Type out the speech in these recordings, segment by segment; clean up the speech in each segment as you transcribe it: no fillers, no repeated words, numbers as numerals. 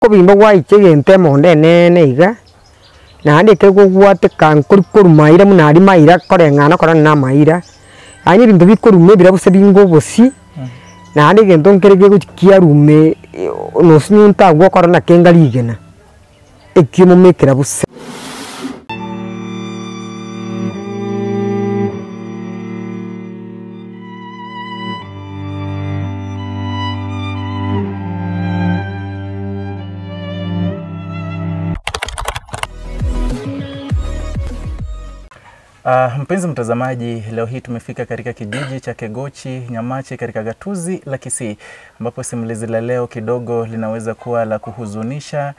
ko bimba gwa ichege ntemo nene iga na ande ke go gwate kan kuri maira munari maira korengana korana na maira ani bintu bikorume birabuse bingo bosi na ande gento nkerege gukiya rume no sinyunta gwo korana kengaligena ekimo mekera buse. Mpenzi mtazamaji, leo hii tumefika katika kijiji cha Kegochi Nyamache katika gatuzi la Kisii, ambapo simulizi la leo kidogo linaweza kuwa la kuhuzunisha,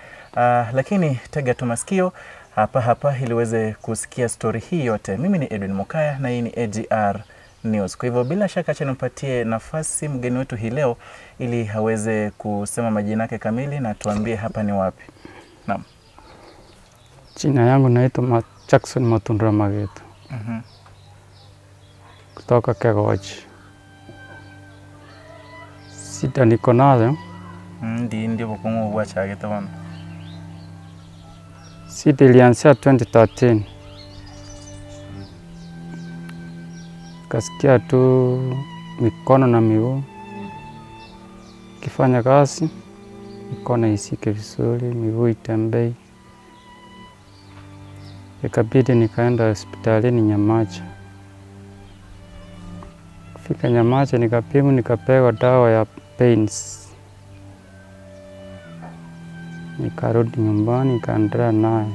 lakini tega tu masikio hapa ili uweze kusikia story hii yote. Mimi ni Edwin Mokaya na hii ni AGR News. Kwa hivyo bila shaka acha nimpatie nafasi mgeni wetu hii leo ili aweze kusema majina yake kamili na tuambie hapa ni wapi. Naam. Jina yangu naitwa Jackson Matundra Mageto. Kutoka Kegochi. Sita niko nayo. Ndio bukungu bwa chagete bana. Sita ilianzia 2013. Kasikia tu mikono na miguu kifanya kazi, mikono isike vizuri, miguu itembei. Ikabidi nikaenda hospitalini Nyamache. Kufika Nyamache nikapimwa, nikapewa dawa ya pains. Nikarudi nyumbani nikaendelea nayo.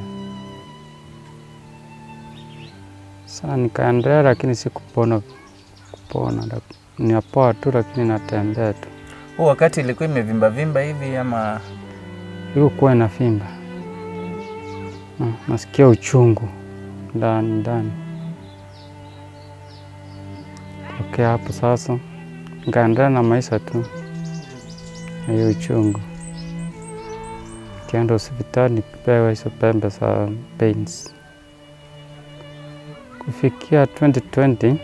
Sasa nikaendelea lakini sikupona. Niapoa tu lakini natembea tu. Wakati ilikuwa imevimba hivi ama ilikuwa inavimba? Nasikia uchungu ndani. Okay, hapo sasa nikaendelea na maisha tu na hiyo uchungu. Nikaenda hospitali nikapewa hizo pembe za pains. Kufikia 2020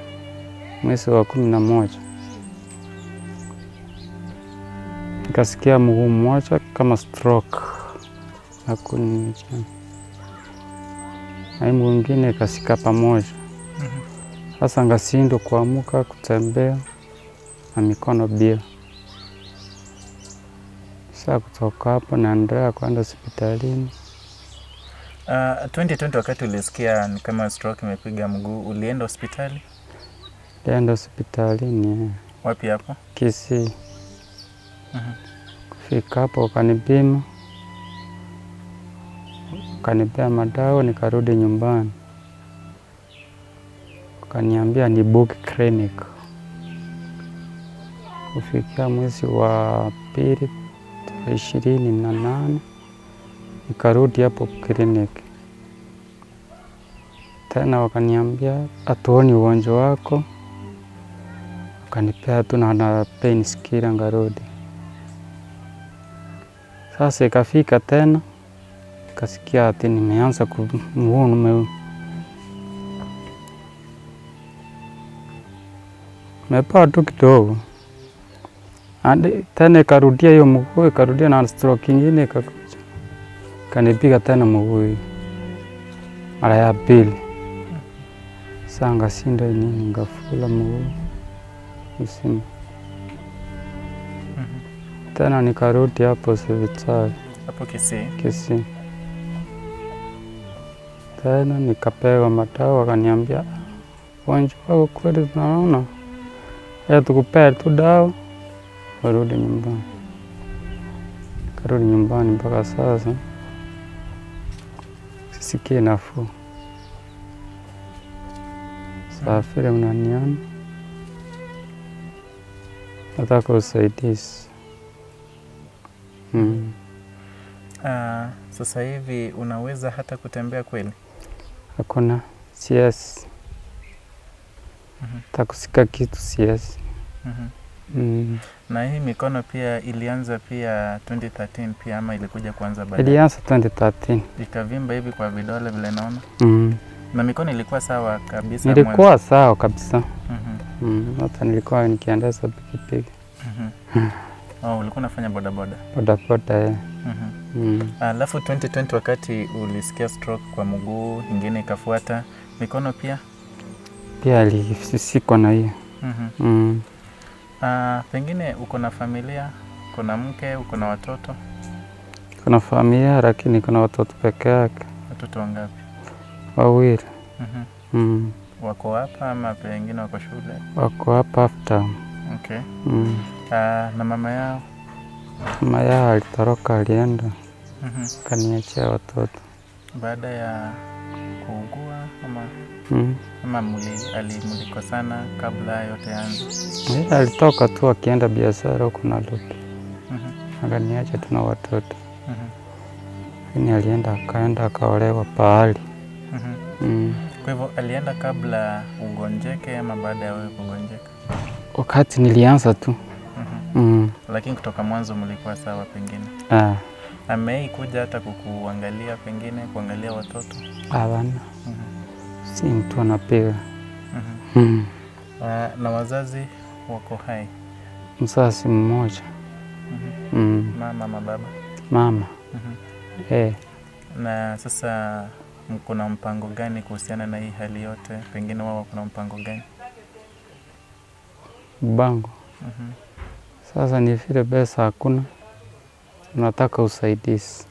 mwezi wa 11 nikasikia mguu mmoja kama stroke na kunicha. Na mwingine kasika pamoja. Sasa ngashindwa kuamka, kutembea na mikono bila. Sasa kutoka hapo naendelea kwenda hospitalini. 2020 wakati ulisikia ni kama stroke imepiga mguu, ulienda hospitali? Nilienda hospitalini. Wapi hapo? Kisii. Kufika hapo wakanipima, wakanipea madawa, nikarudi nyumbani. Wakaniambia ni book clinic. Kufikia mwezi wa pili 28 nikarudi hapo clinic. Tena wakaniambia hatuoni ugonjwa wako. Wakanipea tu na pain killer ngarudi. Sasa ikafika tena kasikia ati nimeanza kumuona mepa tu kidogo. Ande tena ikarudia hiyo mguu, ikarudia na stroke nyingine ikakuja. Kanipiga tena mguu mara ya pili. Sasa ngasinda nini ngafula mguu msimu. Tena nikarudi hapo hospitali. Hapo Kisii? Kisii. Tena nikapewa madawa, wakaniambia ugonjwa wako kweli tunaona. Tukupea tu dawa, warudi nyumbani. Karudi nyumbani mpaka sasa sisikii nafuu. Safiri unaniona. Nataka usaidizi. Sasa hivi unaweza hata kutembea kweli? Hakuna, siwezi. Takusika kitu siwezi. Na hii mikono pia ilianza pia 2013 pia ama ilikuja kuanza baadaye? Ilianza 2013. Ikavimba hivi kwa vidole vile naona? Na mikono ilikuwa sawa kabisa? Ilikuwa sawa kabisa. Hata nilikuwa nikiendesha pikipiki. Ulikuwa unafanya bodaboda? Bodaboda. Alafu 2020 wakati ulisikia stroke kwa mguu, ingine ikafuata, mikono pia? Pia siko na hiyo. Pengine uko na familia, uko na mke, uko na watoto? Kuna familia lakini kuna watoto peke yake. Watoto wangapi? 2. Wako hapa ama pengine wako shule? Wako hapa after. Okay. Na mama yao? Mama yao alitoroka, alienda. Kaniachia watoto. Baada ya kuugua ama mlikosana kabla yote yanze? Alitoka tu akienda biashara huko na rudi. Akaniacha tu na watoto. Lakini alienda akaolewa pahali. Kwa hivyo alienda kabla ugonjeke ama baada ya wewe kugonjeka? Wakati nilianza tu. Lakini kutoka mwanzo mlikuwa sawa pengine? Amei kuja hata kukuangalia pengine, kuangalia watoto? Hapana. Si mtu anapiga. Na wazazi wako hai? Mzazi mmoja. Mama ama baba? Mama. Na sasa kuna mpango gani kuhusiana na hii hali yote? Pengine wao kuna mpango gani? Mpango? Sasa ni vile pesa hakuna. Unataka usaidizi.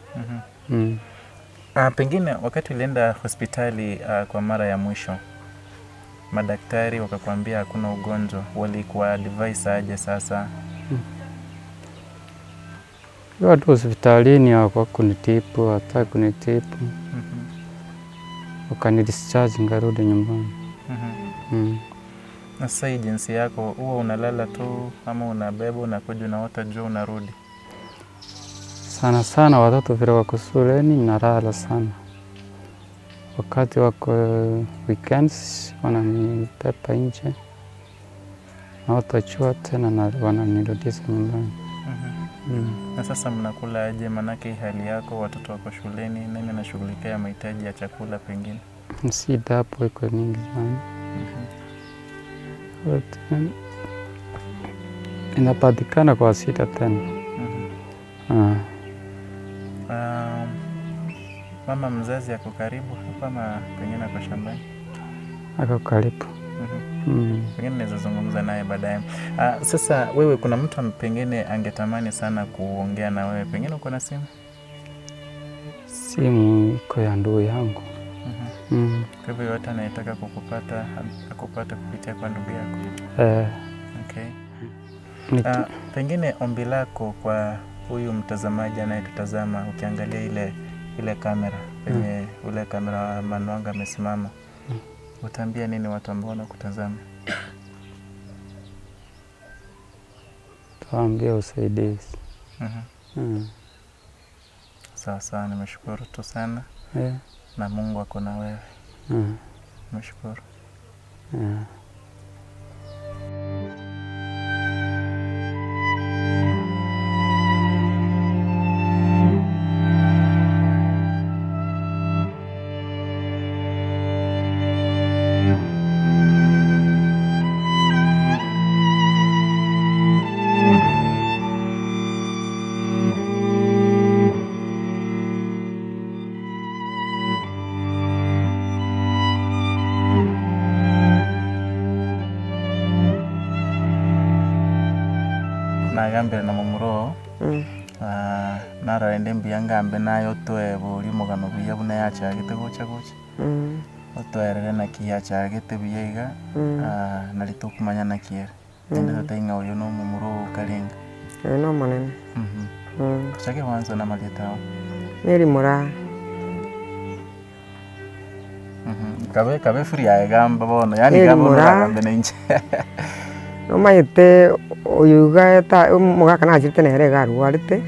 Pengine wakati ulienda hospitali kwa mara ya mwisho, madaktari wakakwambia hakuna ugonjwa, walikuwa advise aje sasa? Watu hospitalini wako kunitibu, hata kunitibu. Wakanidischarge ngarudi nyumbani. Na sasa hii jinsi yako, huwa unalala tu ama unabeba unakuja unaota juu unarudi? Sana sana watoto vile wako shuleni nalala sana. Wakati wako weekends wananipepa nje. Naota jua tena na wananirudisha nyumbani. Na sasa mnakula aje? Manake hali yako, watoto wako shuleni, nani anashughulikia mahitaji ya chakula pengine? Shida hapo iko nyingi sana. Inapatikana kwa shida tena. Mama mzazi ako karibu hapa ama pengine ako shambani? Ako karibu. Pengine naweza zungumza naye baadaye. Sasa wewe, kuna mtu pengine angetamani sana kuongea na wewe, pengine uko na simu? Simu iko ya ndugu yangu. Kwa hivyo yote anayetaka akupata kupitia kwa ndugu yako? Okay. Pengine ombi lako kwa huyu mtazamaji anayetutazama, ukiangalia ile kamera penye ule kamera Manwanga amesimama, utaambia nini watu ambao wanakutazama? Taambia usaidizi. Sawa, nimeshukuru tu sana. Na Mungu ako na wewe. Nimeshukuru. Nagambira na mumuro nararende mbiangambe nayo toe buri mugano buya buna yachagite gocha otwerere na kiyachagite buyaiga naritukumanya na kiera nende tatainga uyu no mumuro kalinga no manene chake wanza na malitao neri mura kabe free ya gamba bono yani gamba nagambe ninje no mayete oyuga ta mugaka na chite nere garwarite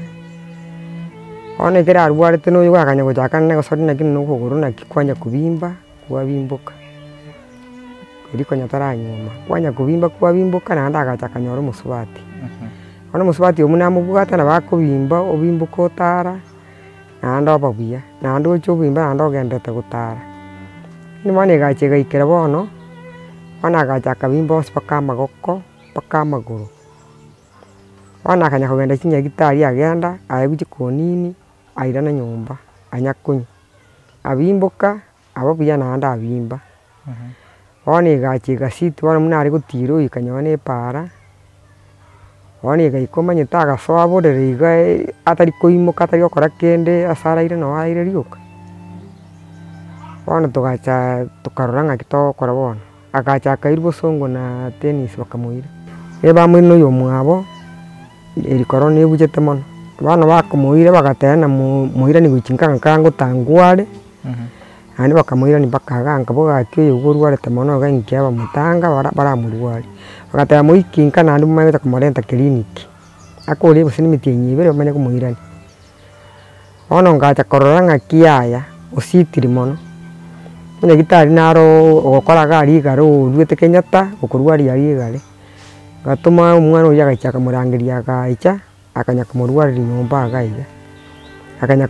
one kera arwarite no yuga kanya gochaka ne gosori na kinu kuguru na kikwanya kubimba kwa bimbuka iriko nyatara nyuma kwanya kubimba kwa bimbuka na ndaga chaka nyoro musubati ono musubati omuna mubugata na bakubimba obimbuka otara na ndo babuya na ndo chobimba na ndo gendete gutara ni mane gache gaikera bono ona gacha kabimba osipaka magoko paka maguru Ona akanya kugenda chinyagitari agenda aegu chikonini aira na nyomba anyakunya abimboka abo buya naende abimba bono egacha egasiti bono buna are gotira oika nonye na epara bono egaika omanyete agasoa borere iga atari koimoka atari gokora kende ase araire noo araire rioka. Bono togacha tokarora ng'aki togokora bono agacha akairwa bosongo na tennis bakamoira bamoire na oyo omwabo erikoro nebuchete mono bono bakomoire bagateana moirani gochia ng'aka ngotangware naende bakamoirani mpaka aganga bogaki oyo borwarete mono iga inkia bamotanga baramorwari bagateba moikinka naende bamaete komorenta kliniki akore gose na emiti enyibere bamanye komoirani. Bono ngacha korora ng'aki yaya ositiri mono nyagitari naro ogokora iga aria igare oruete Kenyatta gokorwaria aria igare gatoma omwana oria agachia akamorangeria agacha akanya komorwaria nyomba iga iga akanya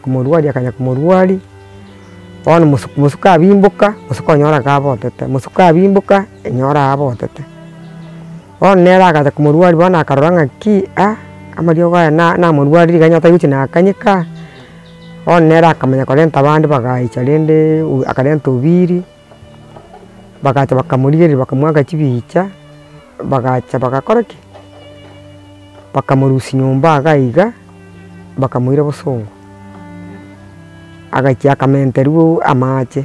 komorwaria bono mosuka abimboka mosuka onyora gabotete mosuka abimboka enyora abotete bono nere agacha komorwaria bono akarora ng'aki amariogo aya namorwarire iga nyatari gochia nakanyeka bono nere akamanya korenta abande bagaicha rende akarenta obiri bagacha bakamorigereria bakamwaga chibicha bagacha bagakora ki bakamorusia nyomba iga iga bakamoira bosongo agachia akamenterwa amache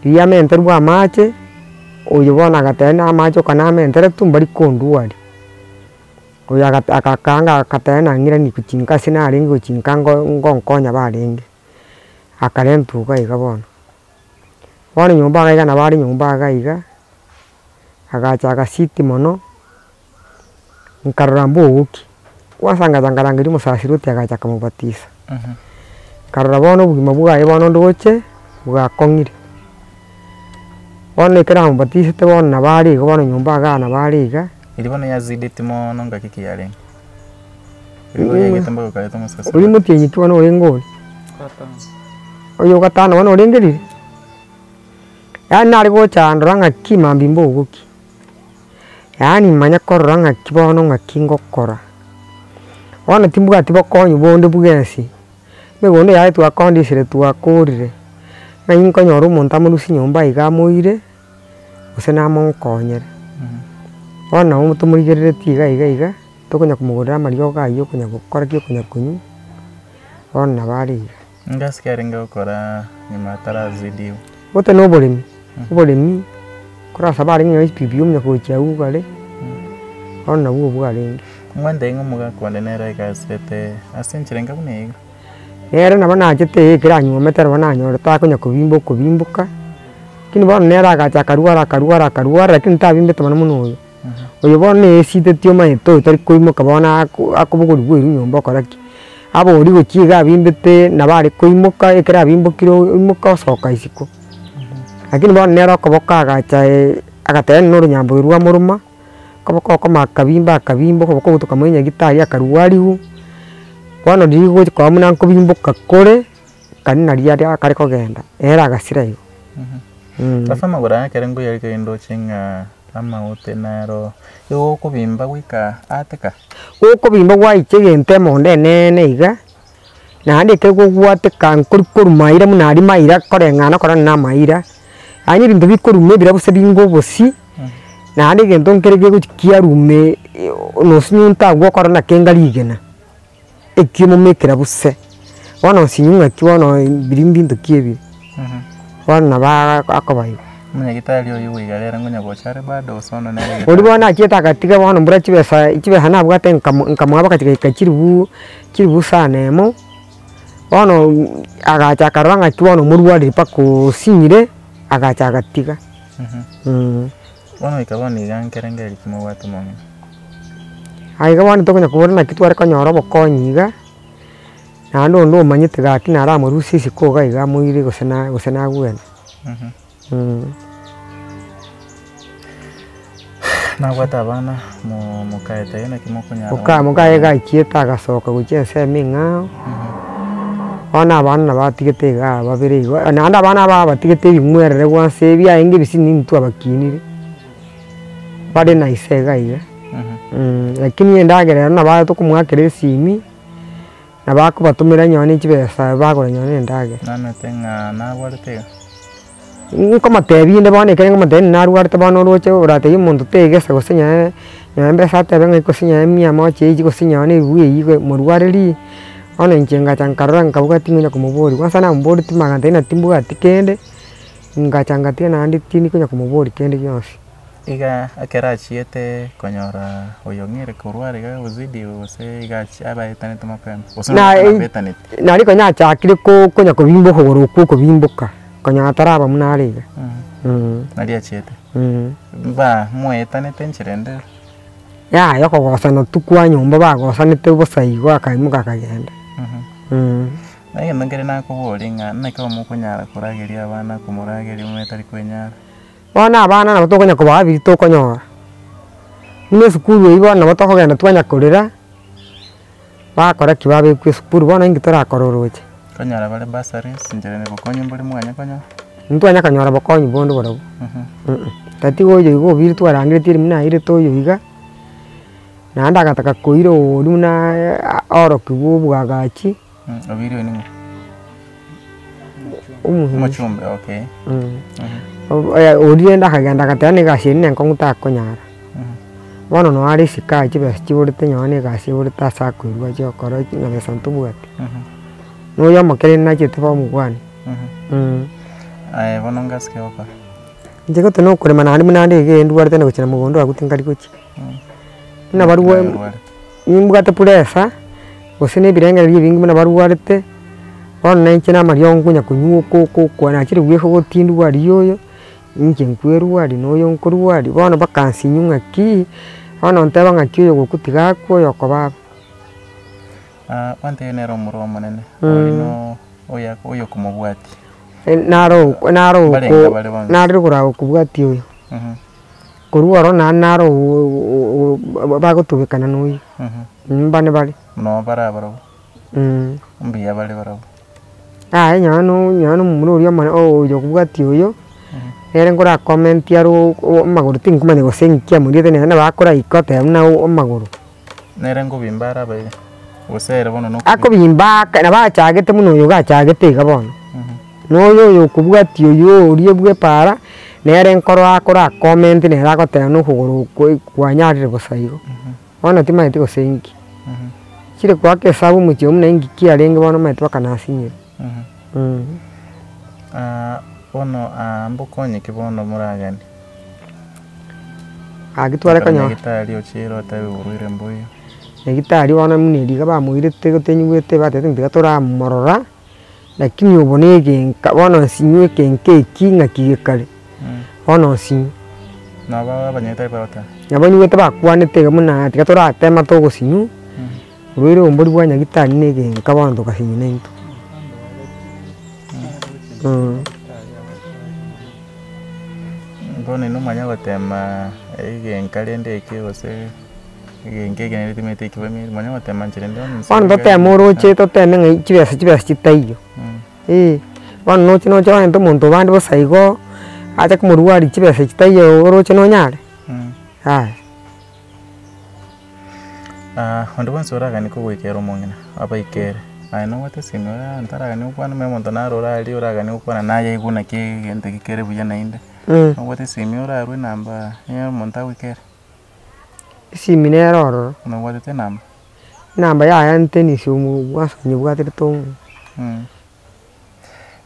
riria amenterwa amache oyo bono agateba na amache oka namenteretu mbari kondwari oyo agakanga agateba nang'irani gochinka ase narenge gochinka ngonkonya barenge akarenta iga iga bono nyomba iga iga nabo are nyomba iga iga agacha agasiti mono nkarora mbogoki kwansa ngacha ngarangeria omosasiri oti agacha akamobatiza nkarora bono obogima bwaye bono ndoche bwakong'ire bono ekero amobatisete bono nabo are iga bono nyomba iga nabo are iga eri bono yazideti mono ng'aki ki yarenge igo yaigete mpaka okareta omosasiri oria motienyitu bono orenge ori oyo gatano bono orengerire yaani nare gocha ndora ng'aki mambi mbogoki yaani manya korora ng'aki bono ng'aki ngokora bono timbwati bokonyi bonde bwensi emegondo yaye twakondisire twakorire ng'ai nkonyora omonto amorusia nyomba iga amoire gose namokonyere bono nabo tomorigereretie iga iga tokonya komogorera amariogo aywo okonya gokora ki okonya konywa bono nabo are iga ngasi ki arenge gokora nyuma atarazidiwa bote na oboremi korasaba arenge ng'a echipipi omunya gochia ugare bono nabwo obwo arenge ng'wende ing'o omogaka onde nere aigasete ase enchera buna iga nere nabo nachete ekero anyuomete nabo nanyorete akonya kobimboka lakini bono nere agacha akarwara lakini tabimbete mono mono oyo bono naesiteti omanyete oyo tari koimoka bono akobogorigwa oirwe nyomba okora ki abori gochia iga abimbete nabo are koimoka ekero abimbokire oimoka osoka isiko lakini bono nere okoboka agacha agateba na oronyambo rwa moroma okoboka okoma akabimba okoboka ogotoka moi nyagitari akarwariwu bono riria gokoa buna nkobimboka kore kari naria akare kogenda nere agasira igo baba amagoro aya ekero ngoyari kaendoche ng'a amaote naro igo okobimba goika ateka okobimba gwaicha egento emondo enene iga naende ekero gogwateka nkorimaira buna aria maira koreng'ana korana na amaira yaani ebinto bikoruma ebira bose binga obosi naende egento nkere gegochia kiarume nosinywa ntagwa okora nake enga rigena ekiomomekera bose bono osinywa ng'aki bono biri mbinto ki ebire bono nabo akobaiga omunyagitari oyo iga rero ngonya gochare bado sono nere ori bono achiete agatiga bono mbura chibesa nabwate nkamwaba gachika chiribu sana emo bono agacha akarora ng'aki bono omorwarire mpaka osinyire agacha agatiga bono ika bono iga nkerengeri kimobwate mono aiga bono tokonya kobora naki tware konyora obokonyi iga naende onde omanyete gaki nare amorusia isiko iga iga amoire gose nagwena nabwate abana mokaete iga naki mokonyara mokae gaichiete agasoka gochia ensemo eng'ao bono abana nabo atigete iga babere igo naende abana aba batigete ebing'werere gwansa ebiaenge ebisini ntwe abakinire bare nice iga iga lakini endagera na ba tukumwakira esimi na bakubatumira nyoni chibesa bagora nyoni endagera nana tenga na wartega nko matebinde bone kenga mateni na ruarte bano roche urate yumuntu tegesa gosinya nyambe sate benga ikosinya emia moche iji gosinya ne buye yigo murwareri ona nchenga chankarra nkabuga tingunya kumubori kwasa na mbori timagante na timbuga tikende ngachanga tena andi tini kunya kumubori kende yose iga akera chiete konyora oyongere kurware ga uzidi ose iga aba etanete mapema na nari konya chakire ko kunya kubimbo kuguru ko bimbuka konya taraba munariga nari achiete ba mwetanete nchirende ya yoko gosana tukwa nyumba bagosanete busaigo akaimuka kagenda naye ndongere nakuboringa naka mukunyara kurageria abana kumurageria umetari kwenyara bona abana nabo tokonya kubabiri tokonyora nime sukuru ibona nabo tokogenda twanya kurira bakora kibabe ku sukuru bona ingi torakororoche konyara bale basari sinjerene bukonyo mbuli mwanya konya ntwanya kanyora bukonyo bondo borabo tati goyo igo biri twarangire tiri muna ire toyo iga na ndagataka koiro runa oro kibubwagachi obiri ni machumbe okay urienda kagenda gatane gashini nkonguta konyara bono no ari sika chibe chiburite nyone gashi burita sakwirwa cyo koro na besantu bwati no yo makere na chete ba mugwani bono ngaske oka njego tono kure manani munande ge nduwarte na guchina mugondo agutingari kuchi na baruwe nimbugate puresa osene birenge bingi muna baruwarte bono nenchina mariongo nya kunyuko ko na chiri gweho gotindu wari yoyo inje nkweru wari noyo nkuru wari bono bakansi nyunga ki bono nteba ngakyo gukutiga ko yokoba wante nero muromo nene olino oyo kumubwati naro kura kubwati oyo kuruoro naro bagutubikana noyo mbane bali no barabaro mbiya bali barabo nyano muri amane oyo kubwati oyo nere ngora comment yaro maguru tinkumane gosenkia muri tene na bakora ikote na maguru nere ngo bimbara bae osere bono no akobimba na bachagete muno yo gachagete gabono noyo kubwati oyo uriye bwe para nere nkoro akora comment ne rakote no kuguru kwanyarire bosaigo ona timaite gosenki chire kwake sabu mucho muna ingiki arenge bono maitwa kanasinyira bono mbukonye kibono muragani agitware kanyo gitari ochiro tawe uruire mbuyo gitari wana muneri ga bamuirete gotenyugete batete ndigatora morora lakini ubonege bono sinywe kenke kinga kigekale bono sinyu na baba banyeta bata yabanyugete bakwanete muna tigatora tema to gosinyu uruire umburi bwanya gitari nege nkabondo kasinyu nento bono no manya gotema igenkaliende ikigose igenkegene timete ikibami manya gotema nchirende bono totema uroche toteme ngai chibesa chitaiyo bono no chano ento muntu bandi bosaigo acha kumurwari chibesa chitaiyo uroche no nyare ondo bonso oragani kogwikera omong'ina abaikere no wate sinora antaragani ukwana memonto narora ali oragani ukwana naye iguna kigente gikere buya nainde no wate simiora arwe namba ya monta wikere siminero no wate te namba ya anteni sumu wasonye bwate to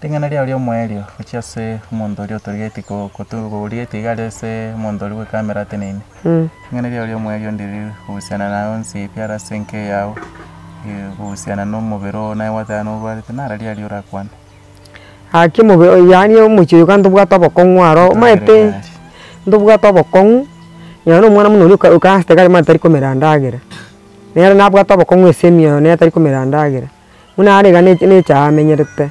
tingana ria rio mwerio uchiase mondo rio torigeti ko tugurieti garese mondo rio kamera tenene tingana rio mwerio ndiri usiana na onsi piara senke yao usiana no mubero na wata no bari tenara ria rio rakwana aki mubero yani umuchiyo kantu bwata bokongwaro maete ndo bwata bokong yano mwana muno rio ukaste kali matari komerandagera nera na bwata bokongwe semio ne atari komerandagera muna ari gane ne cha menyerete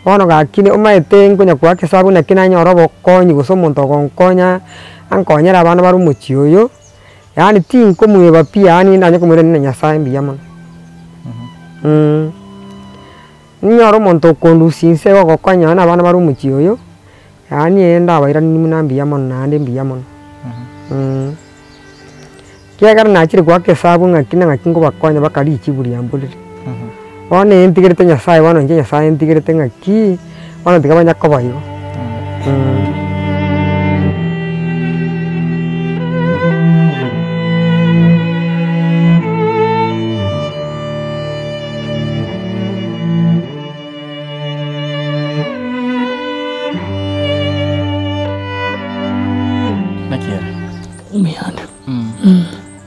ono gakine umaete ngonya kwake sabu na kinanya orobo konyi gusomonto gonkonya ankonyera abana baru muchiyo yani tinko muye pia yani ndanye kumere nenya Nyasaye mbiyamana nyoro monto kondusinse gokonya na abana baru muchiyo yani enda abaira ni munambiyamana nande mbiyamana kiagara nachire gwake sabu ng'akina ng'akingo bakonya bakari chiburi ambulire one entigirete nyasaye wana nje nyasaye entigirete ng'aki wana tigabanya kobayo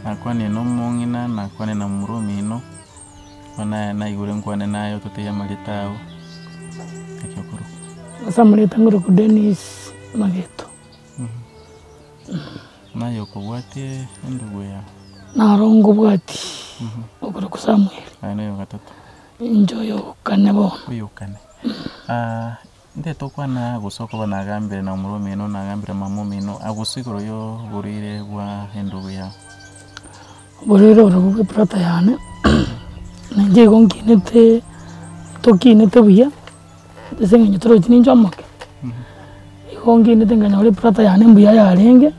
nakwane no mongina nakwane na murumi no wana na igure nkwane nayo tuteya malitao akikuru asamuleta nguru ku Dennis Mageto nayo ko bwate ndugu ya narongo bwati okuru ku Samuel nayo gatatu enjoyo kanebo uyukane nde tokwana gusoko banagambire na murumi no nagambire mamumi no agusiguro yo burire bwa ndugu ya burire orobuge prata yane nje gonkinete tokinete buya desenga nyotoro chini njomoke igonkinete nganya ore prata yane mbuya yarenge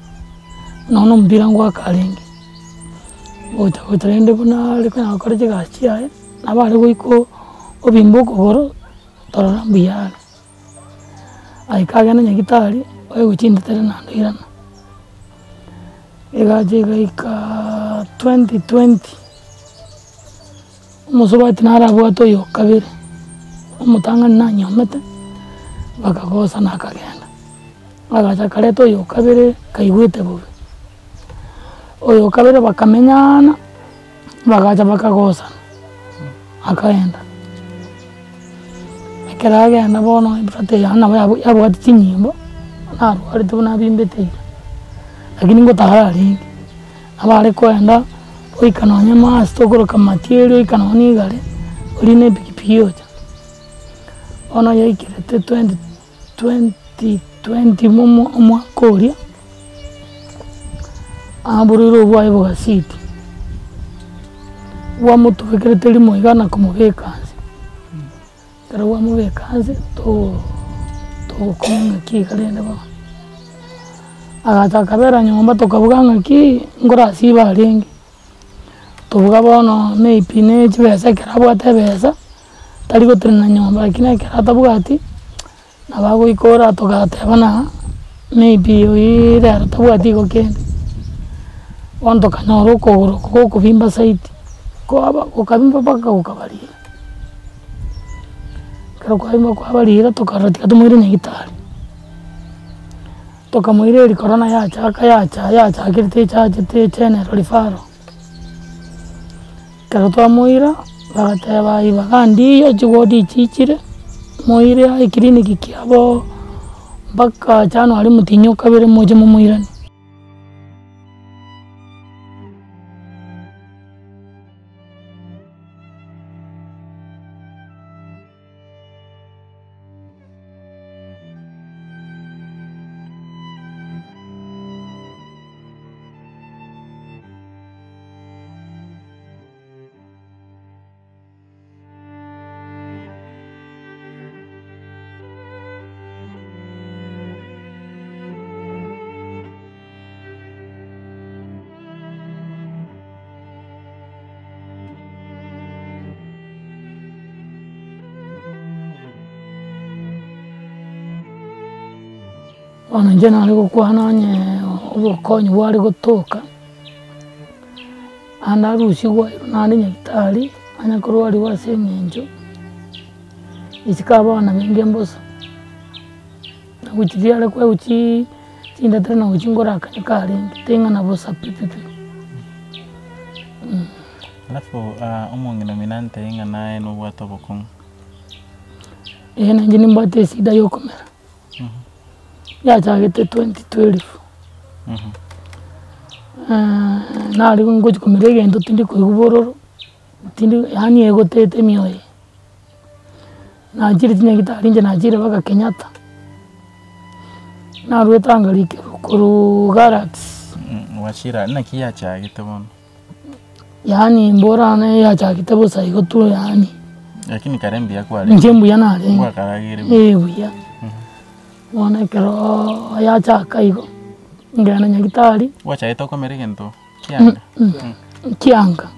nono mpira ngwa karenge otarende buna ariko nakoreje gachiae nabare goiko obimbo kogoro torora mbuya aikagana nyagitari oyo guchinda tere nandira egaje gaika 2020 umusobati narabwa toyo kabiri umutanga nanyomete bakagosa nakagenda agacha kare toyo kabiri kaigwete bubi oyo kabiri bakamenyana bagacha bakagosa akaenda keragenda bono ibrate yana yabwati tinyimbo narwari tubona bimbete lakini ngotahara ringi abare kwenda oikanonya mas togoroka material ikanoni gare urine pikipiki yoja ono yaikirete 2020 mwaka uria aburiro bwaye bugasiti wamutubikirete limo igana kumubekanzi kara wamubekanzi to kumwe kigarende ba agatakabera nyomba tokavuga ngaki ngora siba ringi tuvuga bono maybe ne chibesa kirabwate besa tari gotrina nyomba kina kiratavuga ati nabago ikora togatebana maybe oire aratavuga ati gokende ondo kanyoro kogoro kubimba site ko aba ukabimba baka ukabarira karo kwabimba kwabarira tokarati katumwire nyagitari tokamwire ri corona yacha kirite chaje chene rifaro karo twamwira bagateba ibagandi yo chigodi chichire mwire ai kliniki kiabo baka chano ali mutinyo kabere moje mumwirani ono njena ali gukwananye ubukonyi bwari gutuka anda rusi gwa nandi nyagitari anyakuru wari wasengenjo isikaba na binge mbosa naguchiri ale kwa uchi tinda tena uchingora akanyakari tenga na bosa pipipi alafu umongi nominante inga nae no bwato bokong ena njini mbate sida yokomera yachagete 2012 nari ngochi kumirege ndo tindi kuibororo tindi yani egotete mioye najiri tinyagitari nje najiri baka Kenyatta narwetangarike kuru Galaxy wachira na kiyachagete bono yani mborane yachagete bosa igotu yani lakini karembi yakwali njembu yanare ngwa karagire buya wana kero yacha kaigo ngana nyagitari wacha eto komerege ndo kianga. Kianga.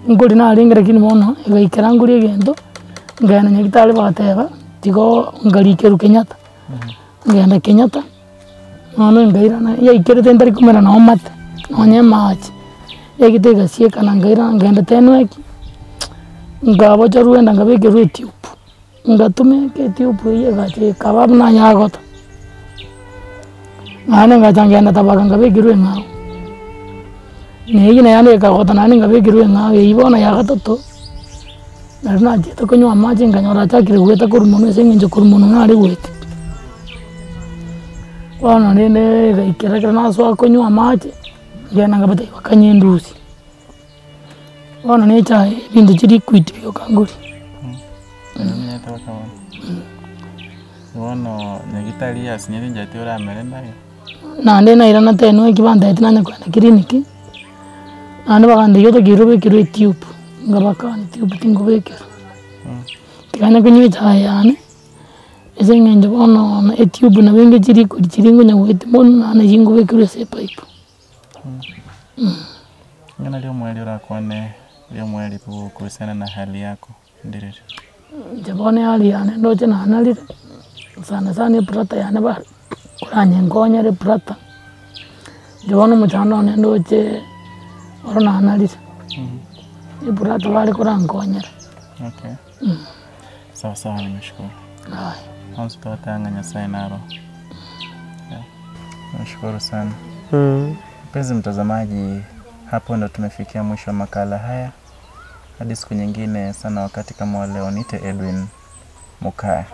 Nguri na ringere kini mono igaikera nguri egento ngana nyagitari bateba tigo ngarikeru Kenyatta. Ngenda Kenyatta. Nono ngaira na ya ikerete ndari kumera na omate. Nonye machi. Ya gitega sieka na ngaira ngenda tenweki. Ngabo charuenda ngabekeru etiupu. Ngatume ke etiupu ye gache kababu na nyagota. Ngane ngachangenda tabaka ngabekeru ngao. Negi na yane kagota nani ngabekeru ngao ibona ya gatatu. Narina jeta kunywa maji nganyora chakire gweta kurumono sengenje kurumono ngari gwete. Wana nene gaikera na so kunywa maji ngena ngabate bakanye ndusi. Wana ne cha bintu chiri kwiti byo kanguri. Nyata wakawa. Wana nyagitari asinyeri njati ora merenda yo. Na ndena irana teno ikibanda etinanya kwenda kliniki. Ane bagande yoto girobe kiro tube. Ngabaka ni tube tingobekero. Kanya kunywe cha yani. Ezengenje bono na tube na benge chiri ko chiringo nyawete bono na jingobekero se pipe. Ngana leo mweli ora kone leo mweli kuhusiana na hali yako ndirire. Jabone hali yani ndoche na analire. Sana prata yani ba kuranye ngonyere prata. Jabone mchano ne ndoche orona analire. Prata wale kurangonyera. Okay. Sawa nimeshukuru. Hansi tutanga Nyasaye naro. Nashukuru sana. Mpenzi mtazamaji, hapo ndo tumefikia mwisho wa makala haya. Hadi siku nyingine sana wakati kama leo, nite Edwin Mukaya.